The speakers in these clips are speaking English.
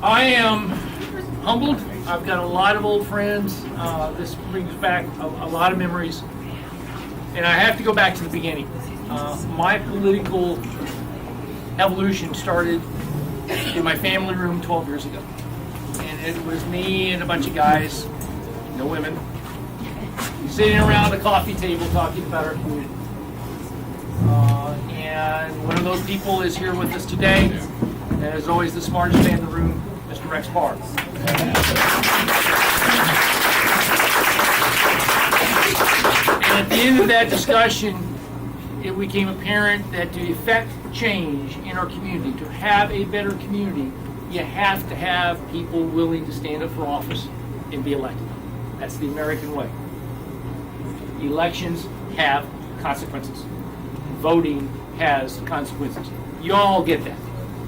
I am humbled. I've got a lot of old friends. This brings back a lot of memories. And I have to go back to the beginning. My political evolution started in my family room 12 years ago. And it was me and a bunch of guys, no women, sitting around a coffee table talking about our community. And one of those people is here with us today, and as always the smartest man in the room, Mr. Rex Barr. And at the end of that discussion, it became apparent that to effect change in our community, to have a better community, you have to have people willing to stand up for office and be elected. That's the American way. Elections have consequences. Voting has consequences. You all get that.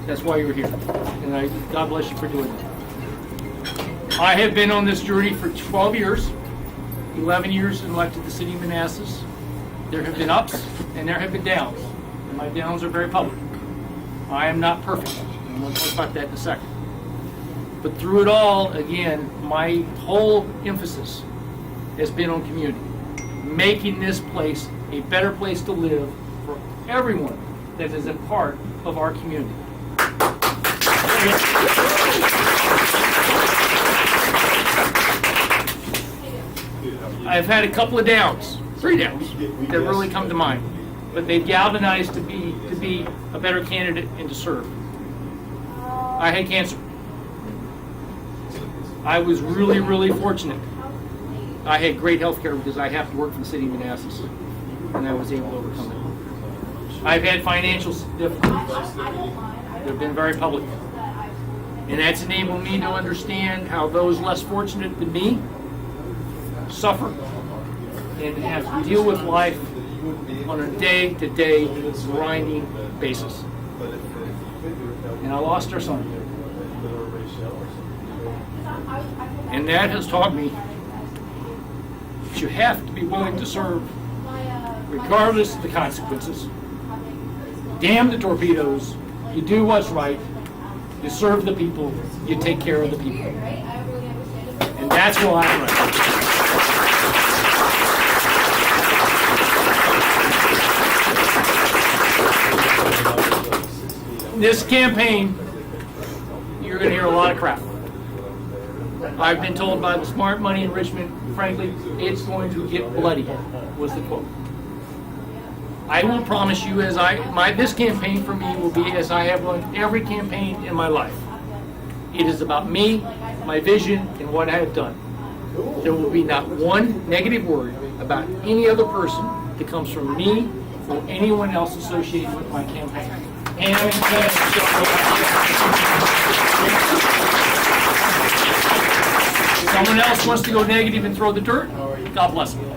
That's why you're here. And God bless you for doing that. I have been on this journey for 12 years, 11 years elected the city of Manassas. There have been ups and there have been downs. And my downs are very public. I am not perfect. And we'll talk about that in a second. But through it all, again, my whole emphasis has been on community. Making this place a better place to live for everyone that is a part of our community. I've had a couple of downs, 3 downs, that really come to mind, but they've galvanized to be a better candidate and to serve. I had cancer. I was really, really fortunate. I had great health care because I have to work for the city of Manassas, and I was able to overcome it. I've had financial difficulties. They've been very public. And that's enabled me to understand how those less fortunate than me suffer and have to deal with life on a day-to-day grinding basis. And I lost our son. And that has taught me that you have to be willing to serve regardless of the consequences. Damn the torpedoes. You do what's right. You serve the people. You take care of the people. And that's why I'm right. This campaign, you're going to hear a lot of crap. I've been told by the smart money in Richmond, frankly, it's going to get bloody, was the quote. I will promise you, this campaign for me will be as I have run every campaign in my life. It is about me, my vision, and what I have done. There will be not one negative word about any other person that comes from me or anyone else associated with my campaign. Someone else wants to go negative and throw the dirt, God bless them.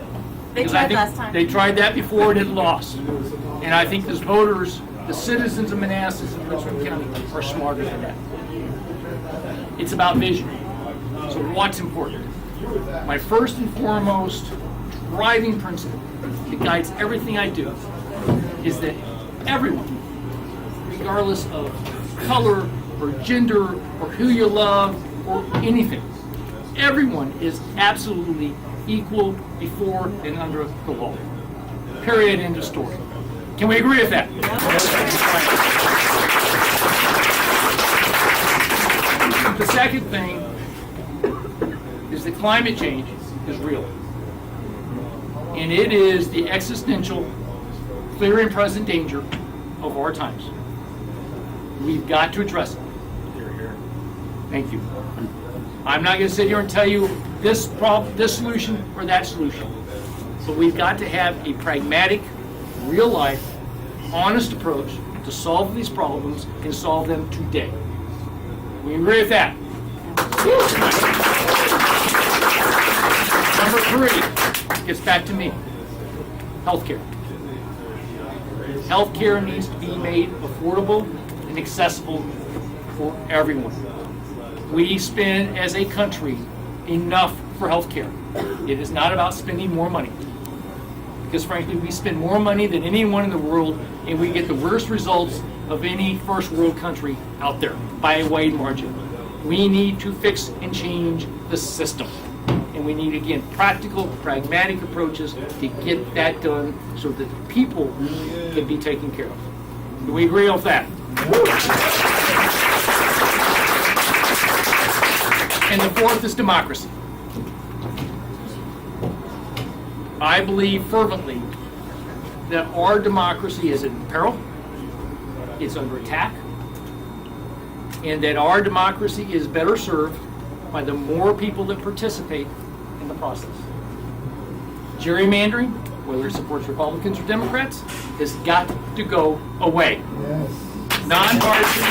They tried last time. They tried that before and it lost. And I think as voters, the citizens of Manassas and Richmond County are smarter than that. It's about vision. So what's important? My first and foremost driving principle that guides everything I do is that everyone, regardless of color or gender or who you love or anything, everyone is absolutely equal before and under the law. Period, end of story. Can we agree with that? The second thing is that climate change is real. And it is the existential, clear and present danger of our times. We've got to address it. Thank you. I'm not going to sit here and tell you this problem, this solution, or that solution. But we've got to have a pragmatic, real-life, honest approach to solve these problems and solve them today. We agree with that? Number 3 gets back to me. Healthcare. Healthcare needs to be made affordable and accessible for everyone. We spend, as a country, enough for healthcare. It is not about spending more money. Because frankly, we spend more money than anyone in the world, and we get the worst results of any first world country out there by a wide margin. We need to fix and change the system. And we need, again, practical, pragmatic approaches to get that done so that the people can be taken care of. Do we agree on that? And the fourth is democracy. I believe fervently that our democracy is in peril, it's under attack, and that our democracy is better served by the more people that participate in the process. Gerrymandering, whether it supports Republicans or Democrats, has got to go away. Yes. Nonpartisan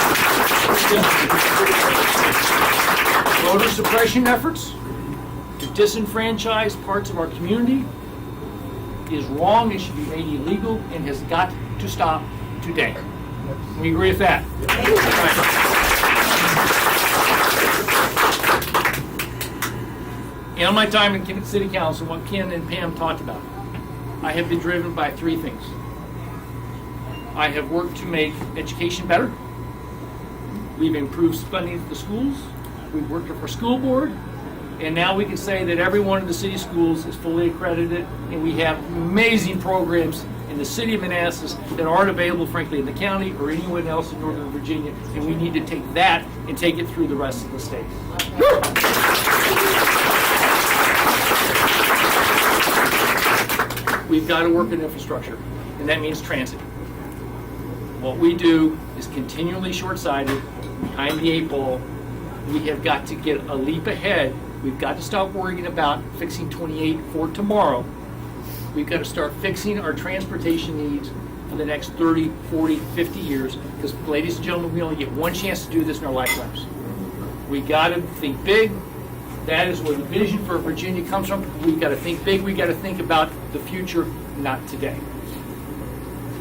voter suppression efforts to disenfranchise parts of our community is wrong. It should be made illegal and has got to stop today. We agree with that? In my time in City Council, what Ken and Pam talked about, I have been driven by three things. I have worked to make education better. We've improved funding for the schools. We've worked with our school board. And now we can say that every one of the city schools is fully accredited, and we have amazing programs in the city of Manassas that aren't available, frankly, in the county or anyone else in Northern Virginia, and we need to take that and take it through the rest of the state. We've got to work in infrastructure, and that means transit. What we do is continually short-sighted, behind the eight ball. We have got to get a leap ahead. We've got to stop worrying about fixing 28 for tomorrow. We've got to start fixing our transportation needs for the next 30, 40, 50 years, because, ladies and gentlemen, we only get one chance to do this in our lifetimes. We got to think big. That is where the vision for Virginia comes from. We've got to think big. We've got to think about the future, not today.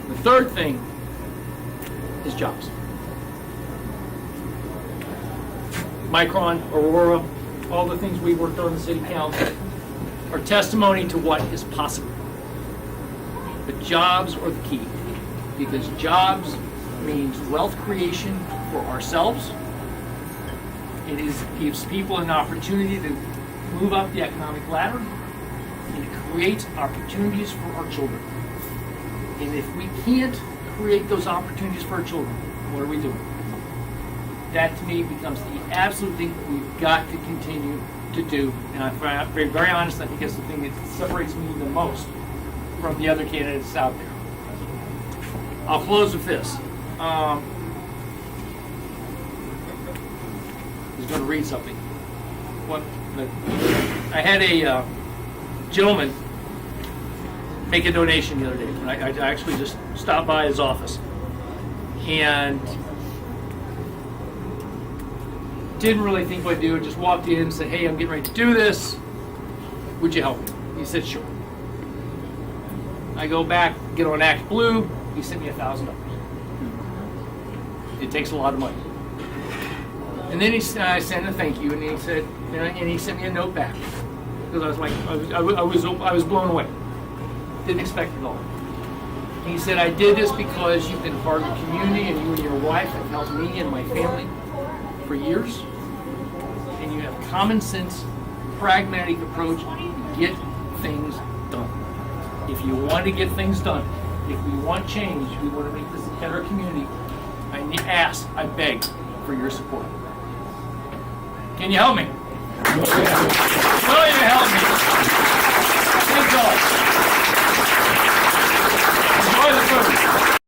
The third thing is jobs. Micron, Aurora, all the things we worked on in the City Council are testimony to what is possible. But jobs are the key, because jobs means wealth creation for ourselves. It gives people an opportunity to move up the economic ladder, and it creates opportunities for our children. And if we can't create those opportunities for our children, what are we doing? That, to me, becomes the absolute thing that we've got to continue to do. And I'm very, very honest, I think that's the thing that separates me the most from the other candidates out there. I'll close with this. I was going to read something. I had a gentleman make a donation the other day. And I actually just stopped by his office. And didn't really think what I'd do. Just walked in and said, "Hey, I'm getting ready to do this. Would you help me?" He said, "Sure." I go back, get on Act Blue. He sent me $1,000. It takes a lot of money. And then I sent a thank you, and he said, and he sent me a note back, because I was like, I was blown away. Didn't expect it at all. And he said, "I did this because you've been part of the community, and you and your wife have helped me and my family for years, and you have common sense, pragmatic approach to get things done. If you want to get things done, if we want change, we want to make this a better community, I beg for your support. Can you help me? Will you help me?